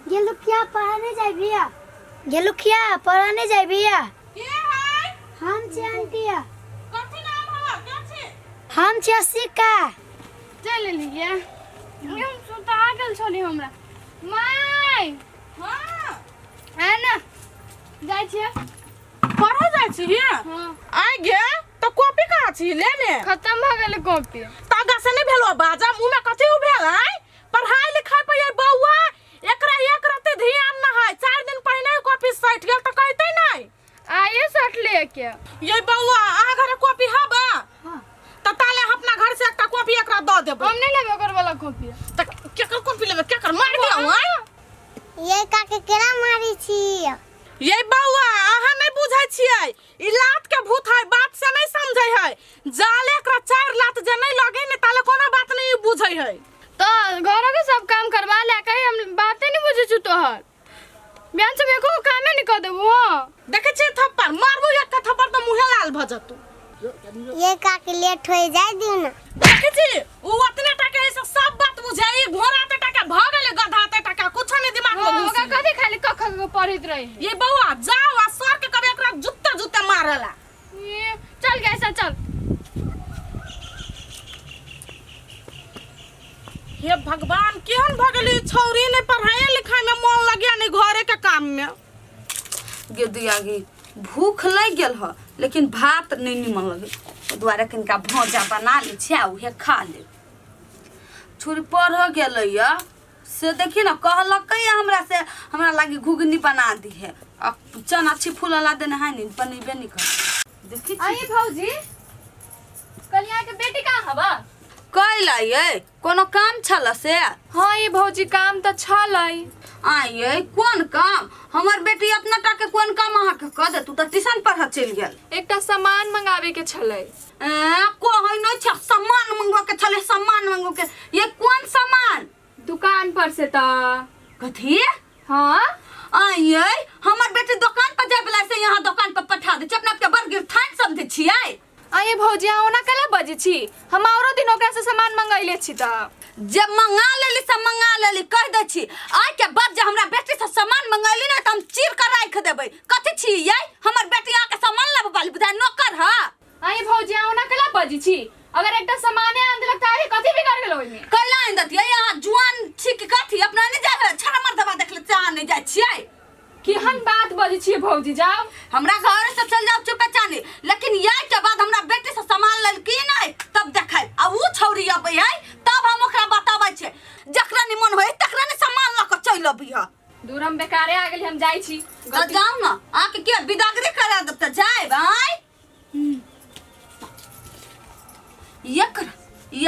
ये लुखिया पढ़ाने जाए भैया। ये लुखिया पढ़ाने जाए भैया। के है? हम छे आंटिया। कथी नाम है? क्या छे? हम छे सिक्का। चल लिए हम सुता गेल छली हमरा माय। हां है ना जाय छियै पढ़े जाय छी। हां आइ गे तो कॉपी कहाँ छी लेने? खत्म भ गेल कॉपी। तागा से नहीं भेलो बाजा मुंह में कथी उभेल है? पढ़ाई लिखाई पे ये बौआ एकरा एक रते ध्यान न है। 4 दिन पहिने कॉपी सट गेल त कहते नहीं आइए सट लेके ये बौआ आ घरे कॉपी हबा। हां त ताले अपना घर से एकटा कॉपी एकरा द देबो। हम नहीं लेबे ओकर वाला कॉपी। त केकर कॉपी लेबे केकर मार दियो है। ये काके केना मारी छी? ये बौआ अहाँ नहीं बुझै छियै ई लात के भूत है बात से नहीं समझै है। जाले एकरा 4 लात जे नहीं लगे ने ताले कोनो बात नहीं बुझै है। तो घरों के सब काम करवा ले कहीं हम बातें नहीं बुझे छु तोहर बयान से एको काम नहीं कर देबो। देखे छी थप्पड़ मारबो एक थप्पड़ तो मुहे लाल भ जतु। ये काके लेट हो जाए दियो ना। देखे छी उ ओतने टका ऐसे सब बात बुझाई घोड़ा ते टका भ गेले गधा ते टका कुछ नहीं दिमाग में ओका घुसी। कथी खाली कख पढ़ित रही ये बौआ जाओ आ सर के कबे एकरा जुत्ता जुत्ता मारला। ये चल गए ऐसा चल। हे भगवान केहन भ गेली छौरी ने पढ़ाई लिखाई में मन लगिया नहीं घरे के काम में। गे दियागी भूख लग गेल ह लेकिन भात नहीं निमन लगे द्वारा कनिका भौजा बना ले छै उहे खा ले। छोरी पढ़ गेलैया से देखी ना कहलकै हमरा से हमरा लागी घुगनी बना दी है आ चना छिफुला देने है नहीं बनेबे नहीं कर। देखी आई भौजी कलिया के बेटी कहां हबा? कैला ये कोनो काम छल से? हां ये भौजी काम त छलै। आये कौन काम? हमर बेटी अपना टा के कौन काम अहाँ के क दे तू त ट्यूशन पढ़ चल गेल। एकटा सामान मंगावे के छलै। को है नहीं छ सामान मंगवा के छले सामान मंगवा के ये कौन सामान? दुकान पर से ता कथी? हां आये हमर बेटी दुकान पर जाय वाला से यहाँ दुकान पर पठा दे अपना के बर्गर ठान समझे छियै। आये भौजी ओना कला बजे छी हम औरो दिन ओकरा से सामान मंगाइले छी त जब मंगा लेली सब मंगा लेली कह दे छी आइ के बाद जे हमरा बेटी से सामान मंगैली ना त हम चीर कर राख देबै। कथी छी ये हमर बेटी आके सामान लेबे वाली बुझा नौकर ह। आये भौजी ओना कला बजे छी अगर एकटा सामाने आन देलक त आइ कथी बिगाड़ गेल ओइ में? कैला आन दतियै यहाँ जुआन छी कि कथी अपना नहीं जाय छरा मर्दबा देखले चाह नहीं जाय छियै। केहन बात बजे छी भौजी जाओ हमरा घर से चल जाओ चुपे चानी लेकिन याय के बाद हमरा बेटी से सामान लेल की नहीं तब देखाई आ उ छौरी अबै है तब हम ओकरा बताबै छै जकरा निमन होय तकरा ने सामान ल के चल अबै ह। दूर हम बेकारे आ गेली हम जाई छी त जाऊ ना आके के बिदागरी करा दब त जाय भाई।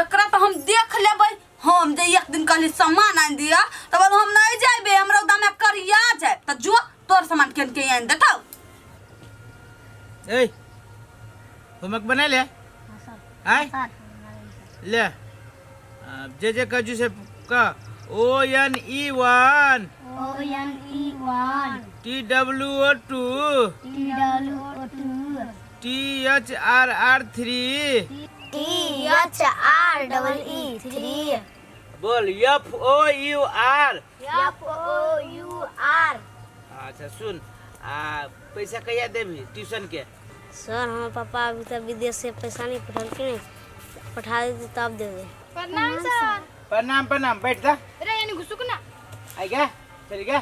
एकरा तो हम देख लेबै हम जे एक दिन कहली सामान आन दिया तब हम नहीं जाबे हमरा उदा में करिया जाय त जो तोर सामान केन के आन देतौ। ए होमवर्क बना ले आय ले जे कजू से का ONE1 TWO2 THRR3 THREE3 बोल FOUR। अच्छा सुन पैसा कहिया देबी ट्यूशन के? सर हमारे पापा अभी तक विदेश से पैसा नहीं पठाल के नहीं पठा देते तब दे दे। प्रणाम सर। प्रणाम प्रणाम बैठ जा। रे यानी घुसुक ना आई गया चल गया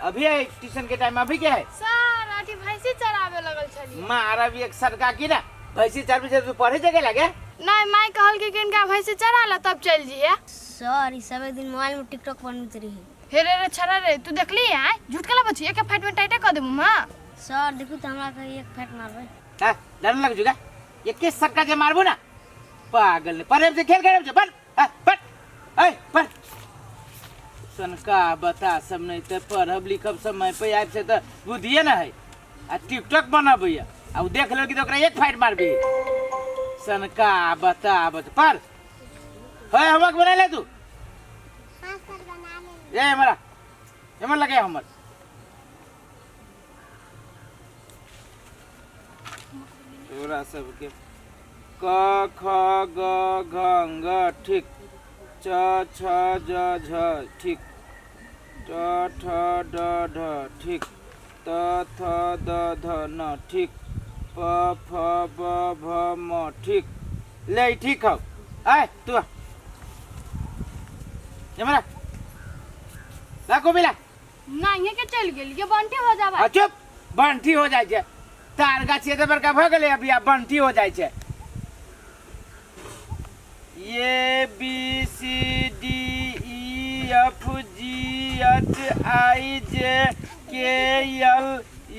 अभी है ट्यूशन के टाइम अभी क्या है? सर आठी भैंसी चरावे लगल छली। मारा भी एक सरका की ना भैंसी चार बजे तू पढ़े जगह लगे नहीं माई कहल के किनका भैंसी चरा ला तब चल जिए। सर इस सब एक दिन मोबाइल में टिकटॉक बनत रही। हे रे छरा रे तू देखली है झूठ कला बची एक फाइट में टाइटे कर देबू मां। सर देखो तो हमरा के एक फैट मारबे। हां डर लग जुगा ये के सरका जे मारबो ना पागल ने पढ़े से खेल करे पढ़ पढ़ ए पढ़ सनका बता सब नहीं ते पढ़ब लिखब समय पे आब से त बुद्धिए ना है आ टिकटॉक बनाबैया आ देख लो कि तो ओकरा एक फाइट मारबी सनका बता पढ़ है होमवर्क बना ले तू। हां सर बना ले। ये हमारा एमन लगे हमर तोरा सबके क ख ग घ ङ ठीक च छ ज झ ठीक ट ठ ड ढ ठीक, त थ द ध न ठीक, प फ ब भ म ठीक। ले ठीक हो। आय तू आ। ये मेरा ला को बिला नहीं के चल गेल ये बंटी हो जाबा। चुप बंटी हो जाय छै। तार गाछी एते बड़का भ गेलै अभी आ बंटी हो जाय छै। A B C D E F G H I J K L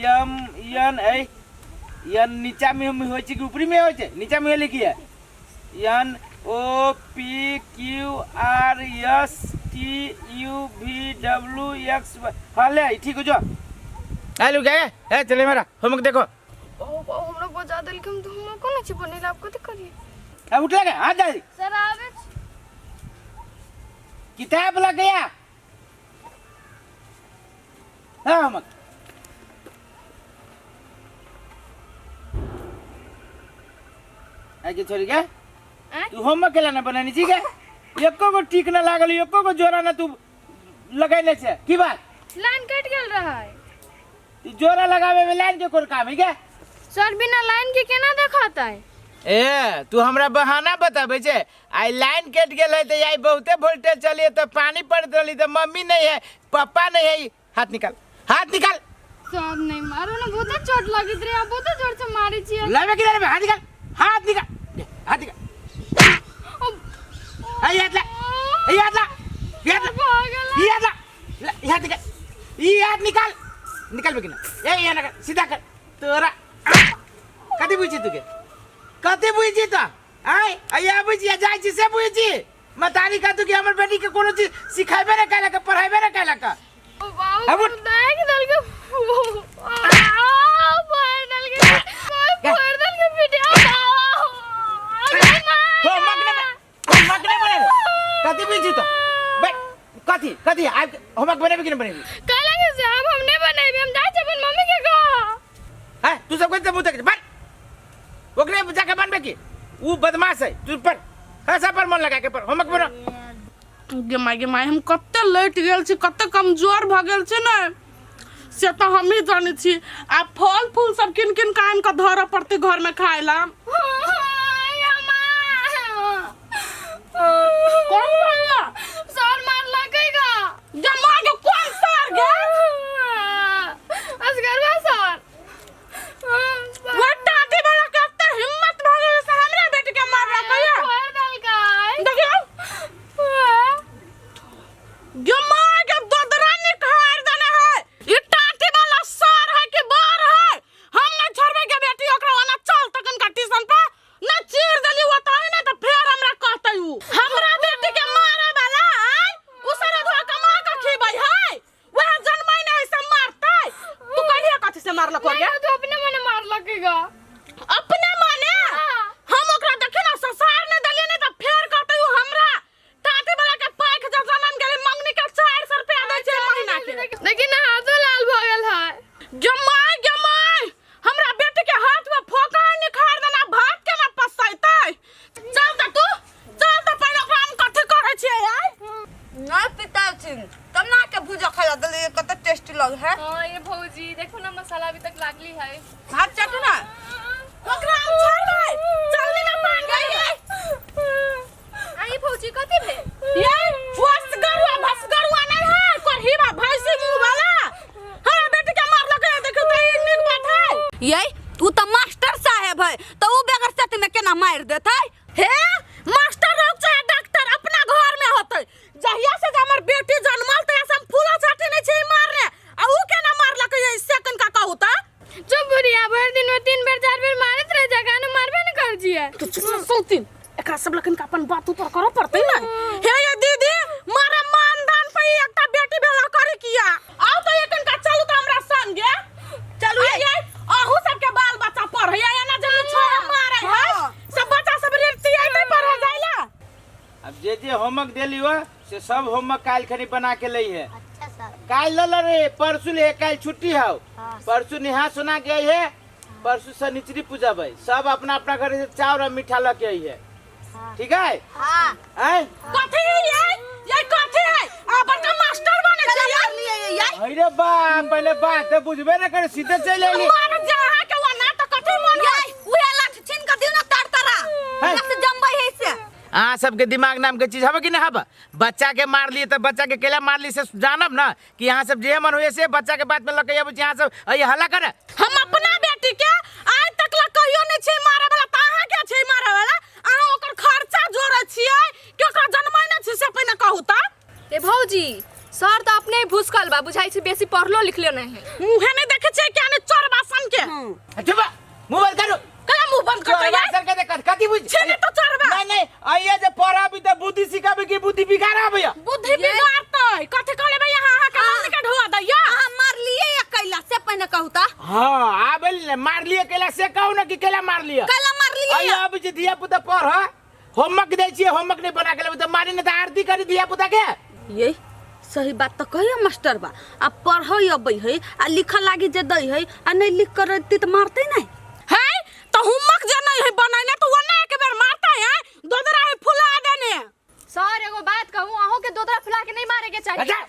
M N A N नीचा में होय छै कि ऊपरी में होय छै? नीचा में लिखिए N O P Q R S T U V W X Y. हाँ ले ठीक हो जो। हेलो क्या है? चले मेरा होमवर्क देखो। हमरा बजा देल के हम तो हम कोन छी बनेला आप कथि करिए? अब उठ लगे हाथ डाल। सर आवे किताब लग गया। हाँ होमवर्क आगे छोड़ गया। तू होमवर्क केला ना बनानी ठीक है? एको को ठीक ना लागल, एको को जोरा ना तू लगैले छे की बात? लाइन कट गेल रहा है। तू जोरा लगावे में लाइन के कोन काम है क्या? सर बिना लाइन के केना देखाता है? ए तू हमरा बहाना बताबे छे। आई लाइन कट गेल है त आई बहुते वोल्टेज चलिए त पानी पड़त रही त मम्मी नहीं है, पापा नहीं है। हाथ निकाल, हाथ निकाल। सर नहीं मारो ना, बहुत चोट लगित रे, बहुत जोर से मारी छी। लावे की लावे, हाथ निकाल, हाथ निकाल, हाथ निकाल। आई हाथ ला, आई हाथ ला, हाथ ला, हाथ ला, हाथ निकाल, ये हाथ निकाल, निकाल बेकिना। ए ये ना सीधा कर। तोरा कति बुझी तुके? कति बुझी त? आय आया बुझी जाय छी से बुझी। मतारी का तू के हमर बेटी के कोनो चीज सिखाइबे ना कैला का, पढ़ाइबे ना कैला का। अब देख दल के आ पैर दल के वीडियो हो मगने बने कति बुझी तो बे कति कति आ होमवर्क बनेबे कि नहीं बनेबे? काला के से हम नहीं बनेबे, हम जाय अपन मम्मी के कह। है तू सब कोई मुंह तक बन ओकरे जाके बनबे की? वो बदमाश है तू पर हंसा पर मन लगा के पर होमवर्क बनो। गे माय हम कते लेट गेल छी, कते कमजोर भ गेल छी ना से तो हम ही जाने छी। आ फल फूल सब किन किन कान का धर पड़ते घर में खाएला। कौन मारला? सर मार लगेगा। जमा के कौन सर गे? असगरवा सर। वो टाटी वाला कते हिम्मत भ गेल से हमरा बेटी के मारला कहिया? पैर दल का देखियो जमा के ददरा निखार देने है। ये टाटी वाला सर है कि बार है? हम न छोड़बे के बेटी ओकरा ओना चल तकन का ट्यूशन पे न चीर देली ओताई न त फेर हमरा कहतै उ हमरा बेटी के मारे वाला है। उ सारा धोआ कमा के खीबै है, वह जन्मै नहीं से मारतै। तू कहिया कथि से मारलक हो गया? तो अपने मने मार लगेगा। अपने माने हम ओकरा देखि ना ससार ने दलिए ने त फेर कहतै उ हमरा टाटी वाला के पाख जब जन्म गेले मंगनी के 400 रुपया दै छै महीना के। लेकिन हाथो लाल भ गेल है। जमाई हमरा बेटी के हाथ में फोका निखार देना भात के ना पसैतै। चल त तू चल त पहिले ओकरा हम कथि करै छियै यार? नहीं पिताजी तब ना के भुजा खा दले कत टेस्टी लग है। हां ये भौजी देखो ना मसाला अभी तक लागली है। हाथ चाटू ना ओकरा हम छोड़बै जल्दी ना पान गई। आई भौजी कथि भे? यार भस गरुआ नहीं है कोरहीबा भैंसी मुंह वाला हमरा बेटी के मारलक है। देखो त ई नीक बात है। ये तू तो मास्टर साहब है तो उ बेगर सत में केना मार देतै? हे मास्टर रहो चाहे डॉक्टर अपना घर में होतै। जहिया से हमर बेटी जन्मल तहिया से हम फूला छाटी नहीं छी मारने आ उ केना मारलक है सेकंड का कहू त? जो बुढ़िया भर दिन में 3 बार 4 बार मारत रह जगह न मारबे न कर जिए। तू चुप सुनतीन एकरा सब लखन का अपन बात ऊपर करो पड़तै ना। हे ये दीदी मारा मानदान पे एकटा बेटी भेला करे किया आओ तो एकन का चलू त हमरा संगे चलू। ये अहू सब के बाल बच्चा पढ़ै या ना जल्दी छोड़ मारै है सब बच्चा सब रीति आइते पढ़ जाइला। अब जे होमवर्क देली हो से सब होमवर्क काल खनी बना के लई है। अच्छा सर। काल ल रे परसु ले काल छुट्टी हो। परसु नेहा सुना गई है, परसु से निचरी पूजा भाई सब अपना अपना घर से चावल और मीठा लेके आई है। ठीक है? हां हैं? कथि है ये कथि है? आ बड़का मास्टर बने छै यार। अरे बा पहले बात तो बुझबे न करे सीधे चले ले मार जा है के वो ना तो कथि मन ये उहे लाठी छीन के दियो ना तरतरा है। कैसे जम्बै है से हाँ सबके दिमाग नाम के चीज हवे कि ना हवा बच्चा के मार लिए तो बच्चा के केला मार ली से जानब ना कि यहाँ सब जे मन हुए से बच्चा के बात में लगे यहाँ सब ये हल्ला करे हम अपना बेटी के आज तक ला कहियो नै छै मारे वाला ताहा के छै मारे वाला अहाँ ओकर खर्चा जोड़ै छियै कि ओकरा जन्मै नै छै से पहिने कहू त ए भौजी सर तो अपने भूसकल बा बुझाई से बेसी पढ़लो लिखलो नहीं है मुहे नै देखे छै कि आने चोरबा सन के चुप मुंह बंद करो कला मुंह बंद कर चोरबा सर के देख कथि बुझ छेने तो चोरबा नहीं आइए जे पढ़ा भी तो बुद्धि सिखाबे की बुद्धि बिगाड़ा भैया बुद्धि बिगाड़तै कथि कहले भई यहाँ अहाँ के मन के ढोआ दैया अहाँ मार लिए या कैला से पहिने कहू ता हाँ आबेल ने मार लिए केला से कहू ना कि केला मार लिया कैला मार लिए आइए अब जे दिया पुता पढ़ होमवर्क दै छियै होमवर्क नहीं बना के लेबे तो मारी ने तो आरती करी दिया पुता के ये सही बात तो कहियो मास्टर बा अब पढ़ै अबै है आ लिखऽ लागी जे दै है आ नहीं लिख कर रहती तो मारते नहीं है तो होमवर्क जे नै है बनैने तो वो ना एक बेर मारता है दोदरा है फुला देने सर एगो बात कहूं अहो के दोदरा फुला के नहीं मारे के चाहिए अच्छा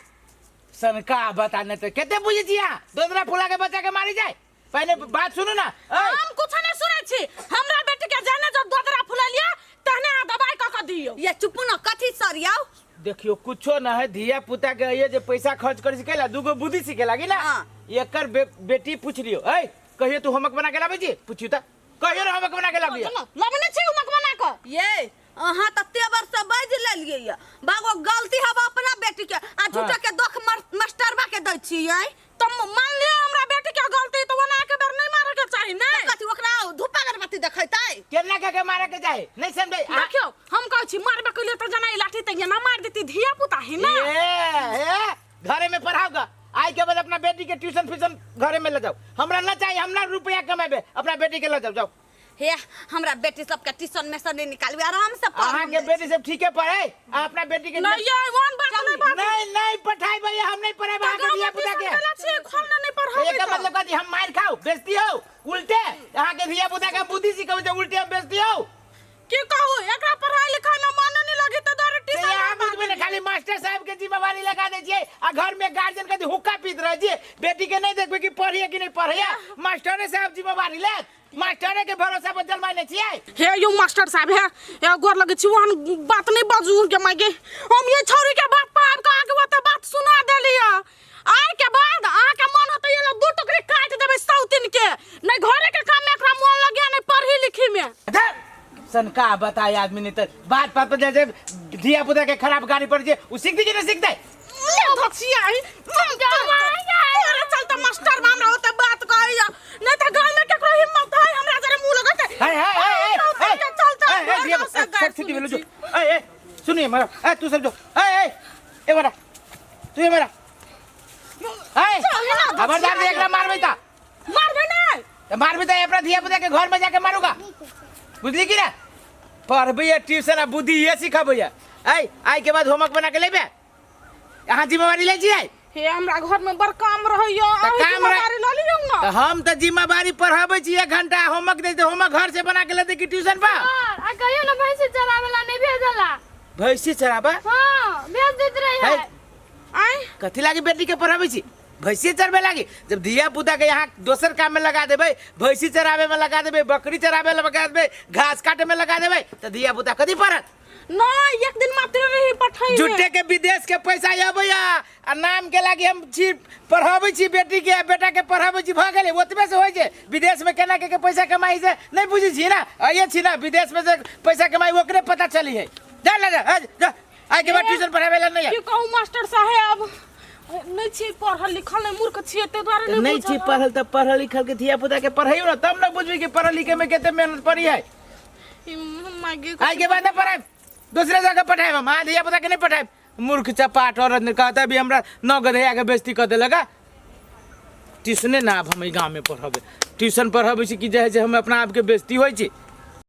सनका बताने तो केते बुझे छिया दोदरा फुला के बच्चा के मारी जाए पहले बात सुनो ना हम कुछ नहीं सुनै छी हमरा बेटी के जाने जो दोदरा फुला लिया तहने दवाई क दियो ये चुप न कथी सरियाओ देखियो कुछो ना है धिया पुता के ये जे पैसा खर्च कर सिखेला दूगो बुद्धि सिखे लागी ना हाँ। एकर बेटी पूछ लियो ए कहियो तू होमवर्क बना के लाबे जी पूछियो त कहियो ना होमवर्क बना के लाबी लबने छी होमवर्क बना क ये अहाँ त तेवर से बाज ले लिए ये बागो गलती हवा अपना बेटी के आ झूठा के दुख मास्टरबा के दै छियै तुम मान लिया हमरा बेटी के गलती तो वना के बेर नहीं मारे के चाहिए ना कथी ओकरा धूपा अगरबत्ती देखैतै केना के मारे के जाए नहीं समझे देखियो हम कहै छी मारबे के लिए तो जना लाठी तैया ना मार देती धिया पुता है ना ए घरे में पढ़ाओगा आई के बाद अपना बेटी के ट्यूशन फीसन घरे में ले जाओ हमरा ना चाहिए हमरा रुपया कमाबे अपना बेटी के ले जाओ जाओ हे हमरा बेटी सब के ट्यूशन में से नहीं निकालबे आराम से पढ़ अहाँ के बेटी सब ठीके पढ़े अपना बेटी के नहीं ये वन बात नहीं बात नहीं पढ़ाई भैया हम नहीं पढ़ाई अहाँ के धिया पुता के छी खोलना नहीं पढ़ाई एक मतलब कथी हम मार खाओ बेइज्जती हो उल्टे अहाँ के धिया पुता के बुद्धि सिखाओ तो उल्टे हम बेइज्जती हो की कहू एकरा पढ़ाई लिखाई में मन नहीं लगे तो दर से यहाँ बुझबे ने खाली मास्टर साहब के जिम्मेवारी लगा दे छियै आ घर में गार्जियन के हुक्का पीत रहे छियै बेटी के नहीं देखबे कि पढ़िए कि नहीं पढ़िए मास्टर साहब जिम्मेवारी ले मास्टर के भरोसा पर जलमाई नहीं छियै हे यो मास्टर साहब है या गोर लगे छी वहन बात नहीं बाजू के मागे हम ये छोरी के बात पर आपका आगे वो बात सुना देलिया आय के बाद आ के मन होते ये दू टुकड़ी काट देबे सौतिन के नहीं घरे के काम में एकरा मन लगे नहीं पढ़ी लिखी में सनका बताए आदमी ने तो बात पर जैसे धिया पुता के खराब गाड़ी पर जे उ सीख दी कि नहीं सीख दे भक्सिया चलता मास्टर हमरा होते बात कहिया नहीं तो गांव में केकरो हिम्मत है हमरा जरे मुंह लगते चलता सुनिए मेरा तू सब जो ए मेरा तू ये मेरा खबरदार देख रहा मारबे ता मारबे नहीं तो मारबे ता अपना धिया पुता के घर में जाके मारूंगा बुझली कि ना पढ़बे ट्यूशन आ बुद्धि ये सिखाबे आई के बाद होमवर्क बना के लेबे यहाँ जिम्मेवारी ले छियै हे हमरा घर में बड़ काम रहइयो काम जिम्मेदारी ल लियो ना तो हम तो जिम्मेवारी पढ़ाबे छी 1 घंटा होमवर्क दे होमवर्क घर से बना के ले दे कि ट्यूशन पर आ कहियो ना भैंस चरावेला नहीं भेजला भैंसी चराबा हां भेज देत रही है आई कथी लागी बेटी के पढ़ाबे छी भैंसी चरबे लागी जब धिया पुता के यहाँ दोसर काम में लगा देबे भैंसी चराबे में लगा देबे बकरी चराबे में लगा देबे घास काटे में लगा देबे तो धिया पुता कथी पढ़त ना एक दिन मात्र रही पठाई जुट्टे के विदेश के पैसा आबैया आ नाम के लागी हम छी पढ़ाबे छी बेटी के बेटा के पढ़ाबे छी भ गेलै ओतबे से होय छै विदेश में केना के पैसा कमाई से नहीं बुझी छी ना आइए छी ना विदेश में से पैसा कमाई ओकरे पता चली है जा ले जा आई के बाद ट्यूशन पढ़ाबे ला नहीं की कहू मास्टर साहब नहीं छी पढ़ल लिखल नहीं मूर्ख छी ते द्वारा नहीं छी पढ़ल त पढ़ल लिखल के धिया पुता के पढ़ाइयो ना तब ना बुझबी कि पढ़ल लिखे में केते मेहनत पड़ी है आई के बाद पढ़ाई दूसरे जगह पढ़ाए हम धिया पुता के नहीं पढ़ाए मूर्ख चपाट और कहता भी हमरा 9 गधे के बेइज्जती कर दे लगा ट्यूशने ना अब हम गाँव में पढ़ाबे ट्यूशन पढ़ाबे छी कि जे हम अपना आप के बेइज्जती होई छी